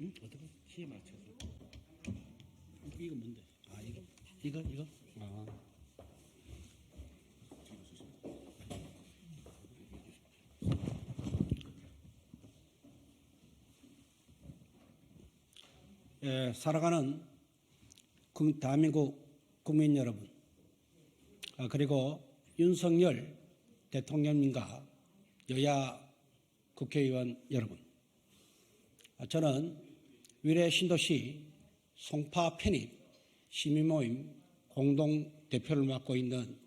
어떻게 키에 맞춰서 이거 뭔데? 아 이거 아 살아가는 대한민국 국민 여러분, 그리고 윤석열 대통령님과 여야 국회의원 여러분, 저는 위례 신도시 송파 편입 시민모임 공동대표를 맡고 있는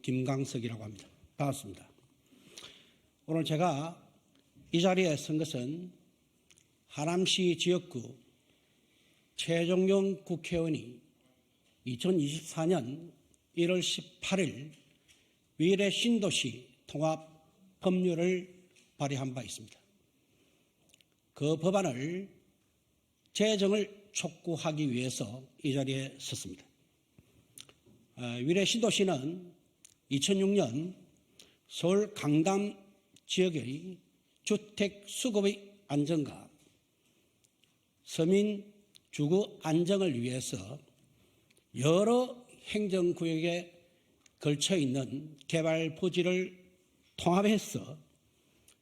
김강석이라고 합니다. 반갑습니다. 오늘 제가 이 자리에 선 것은 하남시 지역구 최종용 국회의원이 2024년 1월 18일 위례 신도시 통합 법률을 발의한 바 있습니다. 그 법안을 제정을 촉구하기 위해서 이 자리에 섰습니다. 위례 신도시는 2006년 서울 강남 지역의 주택 수급의 안정과 서민 주거 안정을 위해서 여러 행정구역에 걸쳐 있는 개발 부지를 통합해서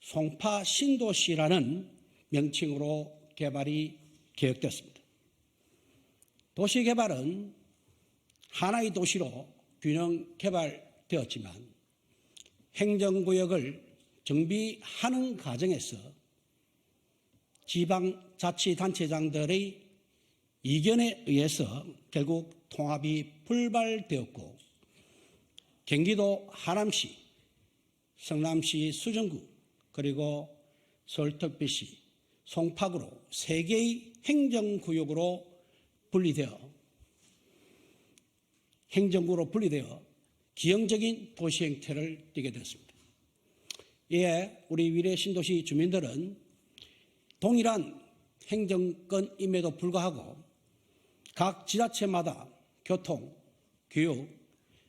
송파 신도시라는 명칭으로 개발이 계획됐습니다. 도시개발은 하나의 도시로 균형 개발되었지만 행정구역을 정비하는 과정에서 지방자치단체장들의 이견에 의해서 결국 통합이 불발되었고, 경기도 하남시, 성남시 수정구, 그리고 서울특별시, 송파구로 3개의 행정구로 분리되어 기형적인 도시 형태를 띠게 되었습니다. 이에 우리 위례 신도시 주민들은 동일한 행정권임에도 불구하고 각 지자체마다 교통, 교육,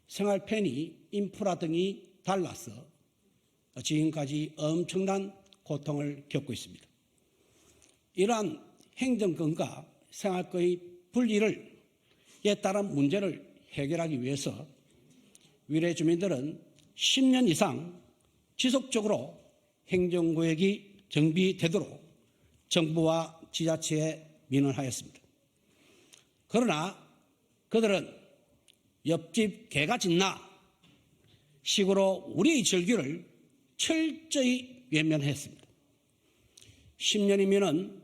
생활 편의, 인프라 등이 달라서 지금까지 엄청난 고통을 겪고 있습니다. 이러한 행정권과 생활권의 분리에 따른 문제를 해결하기 위해서 위례 주민들은 10년 이상 지속적으로 행정구역이 정비되도록 정부와 지자체에 민원하였습니다. 그러나 그들은 옆집 개가 짖나 식으로 우리의 절규를 철저히 외면했습니다. 10년이면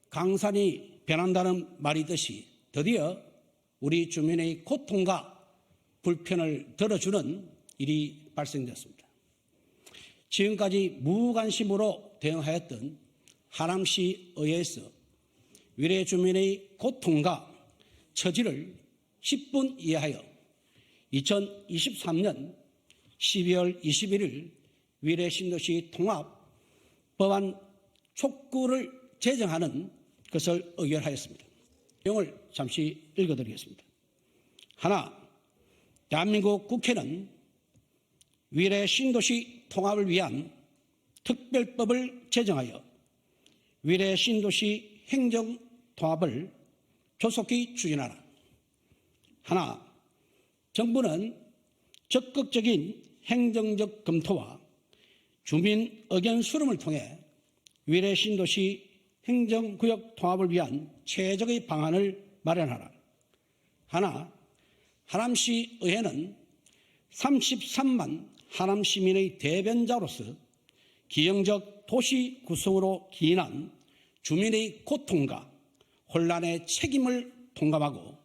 강산이 변한다는 말이듯이 드디어 우리 주민의 고통과 불편을 들어주는 일이 발생됐습니다. 지금까지 무관심으로 대응하였던 하남시 의회에서 위례 주민의 고통과 처지를 10분 이해하여 2023년 12월 21일 위례 신도시 통합 법안 촉구를 제정하는 것을 의결하였습니다. 내용을 잠시 읽어드리겠습니다. 하나, 대한민국 국회는 위례 신도시 통합을 위한 특별법을 제정하여 위례 신도시 행정 통합을 조속히 추진하라. 하나, 정부는 적극적인 행정적 검토와 주민 의견 수렴을 통해 위례 신도시 행정구역 통합을 위한 최적의 방안을 마련하라. 하나, 하남시 의회는 33만 하남 시민의 대변자로서 기형적 도시 구성으로 기인한 주민의 고통과 혼란의 책임을 통감하고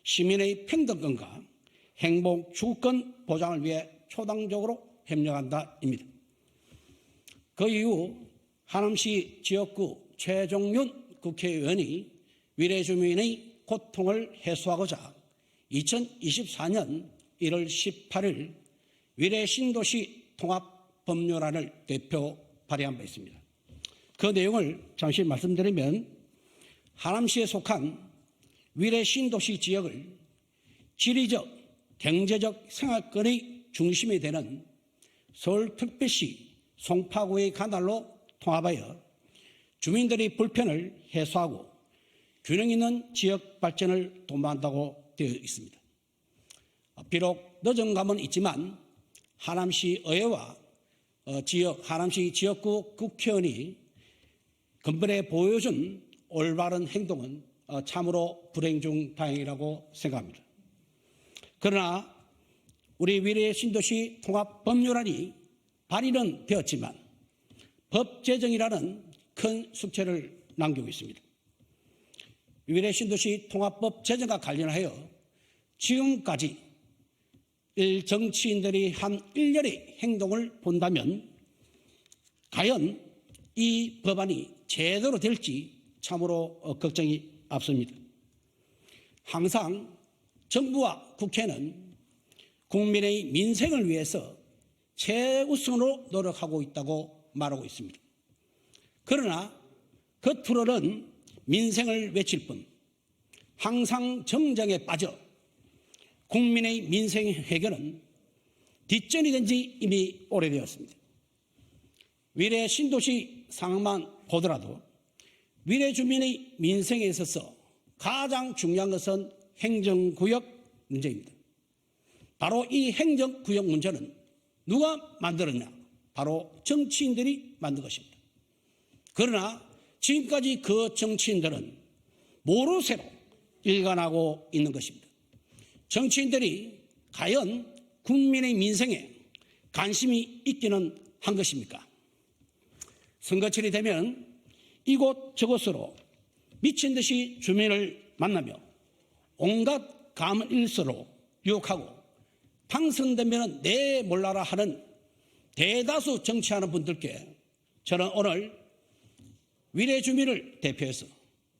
시민의 평등권과 행복 주권 보장을 위해 초당적으로 협력한다입니다. 그 이후 하남시 지역구 최종윤 국회의원이 위례 주민의 고통을 해소하고자 2024년 1월 18일 위례 신도시 통합 법률안을 대표 발의한 바 있습니다. 그 내용을 잠시 말씀드리면, 하남시에 속한 위례 신도시 지역을 지리적, 경제적 생활권의 중심이 되는 서울특별시 송파구의 관할로 통합하여 주민들의 불편을 해소하고 균형 있는 지역 발전을 도모한다고 되어 있습니다. 비록 늦은 감은 있지만 하남시 의회와 하남시 지역구 국회의원이 근본에 보여준 올바른 행동은 참으로 불행 중 다행이라고 생각합니다. 그러나 우리 위례 신도시 통합법률안이 발의는 되었지만 법 제정이라는 큰 숙제를 남기고 있습니다. 위례 신도시 통합법 제정과 관련하여 지금까지 정치인들이 한 1년의 행동을 본다면 과연 이 법안이 제대로 될지 참으로 걱정이 앞섭니다. 항상 정부와 국회는 국민의 민생을 위해서 최우선으로 노력하고 있다고 말하고 있습니다. 그러나 겉으로는 민생을 외칠 뿐 항상 정쟁에 빠져 국민의 민생 해결은 뒷전이 된 지 이미 오래되었습니다. 위례 신도시 상황만 보더라도 위례 주민의 민생에 있어서 가장 중요한 것은 행정구역 문제입니다. 바로 이 행정구역 문제는 누가 만들었냐? 바로 정치인들이 만든 것입니다. 그러나 지금까지 그 정치인들은 모르쇠로 일관하고 있는 것입니다. 정치인들이 과연 국민의 민생에 관심이 있기는 한 것입니까? 선거철이 되면 이곳 저곳으로 미친 듯이 주민을 만나며 온갖 감일서로 유혹하고 당선되면 내 몰라라 하는 대다수 정치하는 분들께 저는 오늘 위례 주민을 대표해서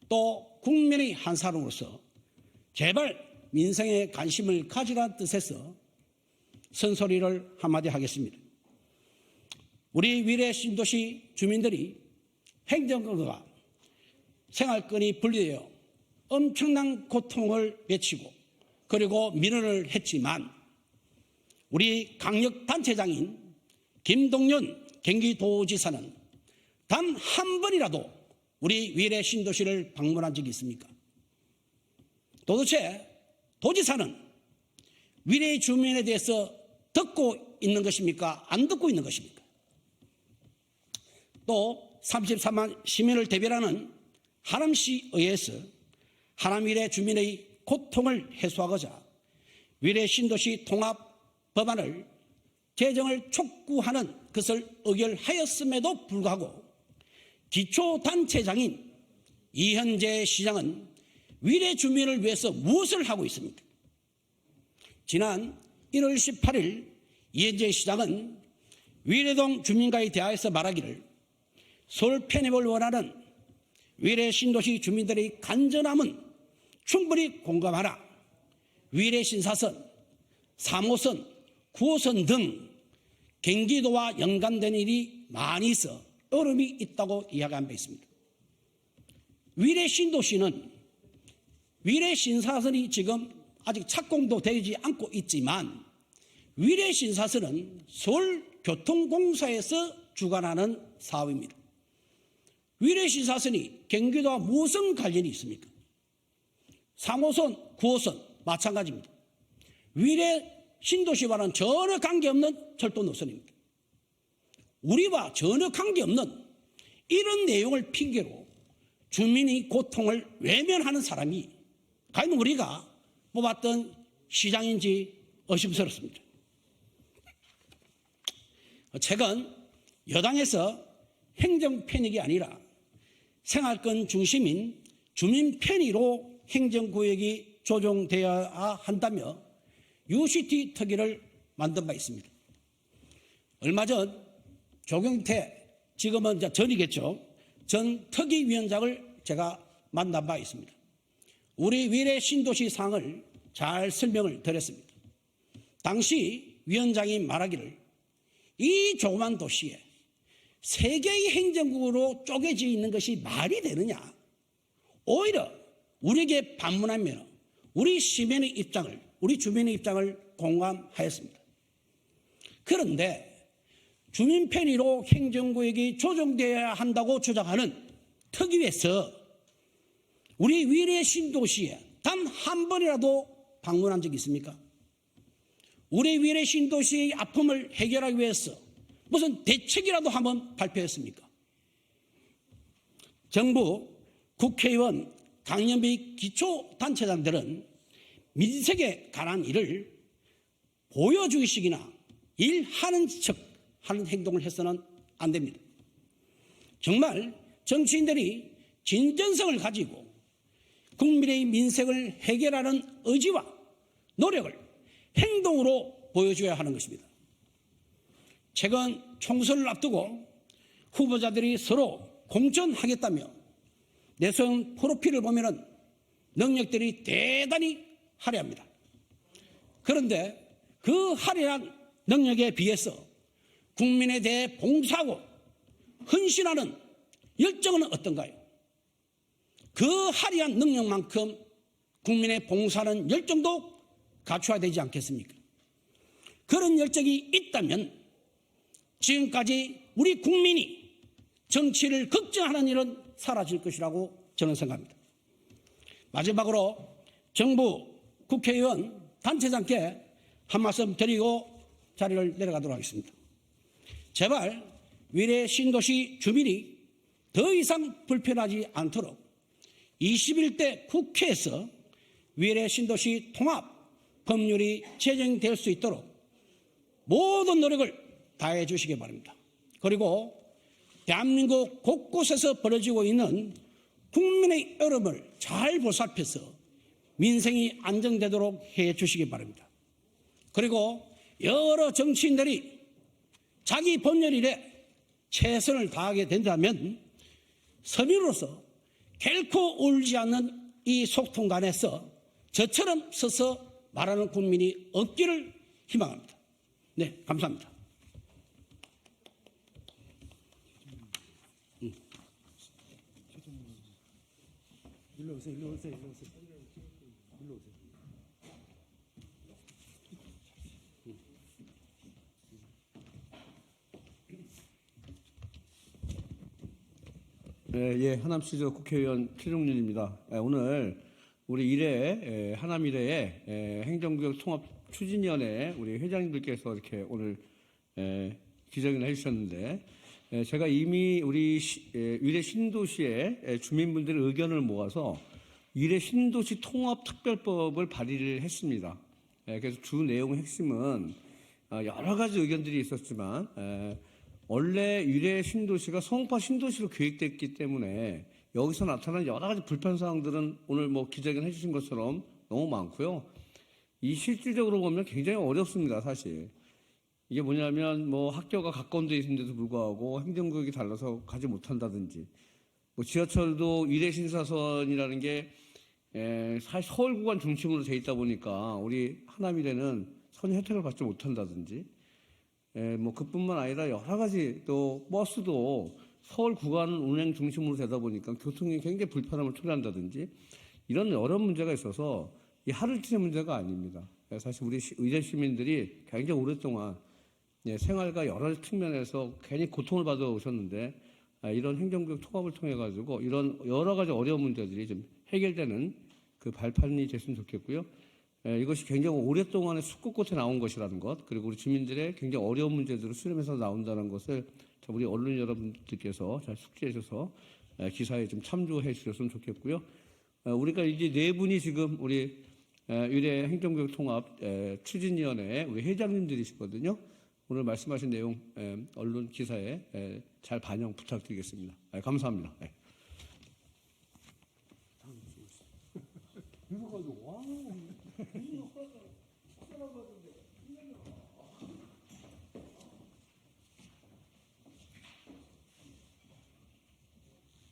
또 국민의 한 사람으로서 제발 민생에 관심을 가지라는 뜻에서 선소리를 한마디 하겠습니다. 우리 위례 신도시 주민들이 행정권과 생활권이 분리되어 엄청난 고통을 외치고 그리고 민원을 했지만 우리 강력단체장인 김동연 경기도지사는 단 한 번이라도 우리 위례 신도시를 방문한 적이 있습니까? 도대체 도지사는 위례 주민에 대해서 듣고 있는 것입니까? 안 듣고 있는 것입니까? 또 33만 시민을 대변하는 하남시 의회에서 하남 위례 주민의 고통을 해소하고자 위례 신도시 통합 법안을 제정을 촉구하는 것을 의결하였음에도 불구하고 기초단체장인 이현재 시장은 위례 주민을 위해서 무엇을 하고 있습니까? 지난 1월 18일 이현재 시장은 위례동 주민과의 대화에서 말하기를 서울 편입을 원하는 위례 신도시 주민들의 간절함은 충분히 공감하라. 위례 신사선, 3호선, 9호선 등 경기도와 연관된 일이 많이 있어 어려움이 있다고 이야기한 바 있습니다. 위례 신도시는 위례 신사선이 지금 아직 착공도 되지 않고 있지만 위례 신사선은 서울교통공사에서 주관하는 사업입니다. 위례 신사선이 경기도와 무슨 관련이 있습니까? 3호선, 9호선 마찬가지입니다. 위례 신도시와는 전혀 관계없는 철도 노선입니다. 우리와 전혀 관계없는 이런 내용을 핑계로 주민의 고통을 외면하는 사람이 과연 우리가 뽑았던 시장인지 의심스럽습니다. 최근 여당에서 행정 편익이 아니라 생활권 중심인 주민 편의로 행정구역이 조정되어야 한다며 UCT 특위를 만든 바 있습니다. 얼마 전 조경태, 지금은 이제 전이겠죠, 전 특위위원장을 제가 만난 바 있습니다. 우리 위례 신도시 상황을 잘 설명을 드렸습니다. 당시 위원장이 말하기를 이 조그만 도시에 3개의 행정국으로 쪼개져 있는 것이 말이 되느냐. 오히려 우리에게 방문하면 우리 시민의 입장을, 우리 주민의 입장을 공감하였습니다. 그런데 주민 편의로 행정구역이 조정되어야 한다고 주장하는 특위에서 우리 위례 신도시에 단 한 번이라도 방문한 적이 있습니까? 우리 위례 신도시의 아픔을 해결하기 위해서 무슨 대책이라도 한번 발표했습니까? 정부, 국회의원, 강연비 기초단체장들은 민생에 관한 일을 보여주기식이나 일하는 척 하는 행동을 해서는 안 됩니다. 정말 정치인들이 진정성을 가지고 국민의 민생을 해결하는 의지와 노력을 행동으로 보여줘야 하는 것입니다. 최근 총선을 앞두고 후보자들이 서로 공천하겠다며 내세운 프로필을 보면 능력들이 대단히 화려합니다. 그런데 그 화려한 능력에 비해서 국민에 대해 봉사하고 헌신하는 열정은 어떤가요? 그 화려한 능력만큼 국민의 봉사하는 열정도 갖춰야 되지 않겠습니까? 그런 열정이 있다면 지금까지 우리 국민이 정치를 걱정하는 일은 사라질 것이라고 저는 생각합니다. 마지막으로 정부, 국회의원, 단체장께 한 말씀 드리고 자리를 내려가도록 하겠습니다. 제발 위례 신도시 주민이 더 이상 불편하지 않도록 21대 국회에서 위례 신도시 통합 법률이 제정될 수 있도록 모든 노력을 다해 주시기 바랍니다. 그리고 대한민국 곳곳에서 벌어지고 있는 국민의 어려움을 잘 보살펴서 민생이 안정되도록 해 주시기 바랍니다. 그리고 여러 정치인들이 자기 본연 일에 최선을 다하게 된다면 서민으로서 결코 울지 않는 이 소통관에서 저처럼 서서 말하는 국민이 없기를 희망합니다. 네, 감사합니다. 일로 오세요. 예, 하남시적 국회의원 최종윤입니다. 오늘 우리 일회 하남 일회의 행정구역 통합 추진위원회 우리 회장님들께서 이렇게 오늘 기자회견을 해주셨는데 제가 이미 우리 위례 신도시의 주민분들의 의견을 모아서 위례 신도시 통합 특별법을 발의를 했습니다. 그래서 주 내용 핵심은 여러 가지 의견들이 있었지만 원래 위례 신도시가 성파 신도시로 계획됐기 때문에 여기서 나타난 여러 가지 불편 사항들은 오늘 뭐 기자회견 해주신 것처럼 너무 많고요. 이 실질적으로 보면 굉장히 어렵습니다, 사실. 이게 뭐냐면 뭐 학교가 가까운 데 있는데도 불구하고 행정구역이 달라서 가지 못한다든지, 뭐 지하철도 위례 신사선이라는 게 사실 서울 구간 중심으로 돼 있다 보니까 우리 하남일에는 선 혜택을 받지 못한다든지, 뭐 그뿐만 아니라 여러 가지 또 버스도 서울 구간 운행 중심으로 되다 보니까 교통이 굉장히 불편함을 초래한다든지 이런 여러 문제가 있어서 이 하루 이틀의 문제가 아닙니다. 사실 우리 의뢰 시민들이 굉장히 오랫동안 생활과 여러 측면에서 괜히 고통을 받아 오셨는데 이런 행정구역 통합을 통해 가지고 이런 여러 가지 어려운 문제들이 좀 해결되는 그 발판이 됐으면 좋겠고요. 이것이 굉장히 오랫동안의 숙고 끝에 나온 것이라는 것, 그리고 우리 주민들의 굉장히 어려운 문제들을 수렴해서 나온다는 것을 우리 언론 여러분들께서 잘 숙지해 주셔서 기사에 좀 참조해 주셨으면 좋겠고요. 우리가 이제 네 분이 지금 우리 위례 행정구역 통합 추진위원회 우리 회장님들이시거든요. 오늘 말씀하신 내용 언론 기사에 잘 반영 부탁드리겠습니다. 감사합니다. 이거 가지고 와.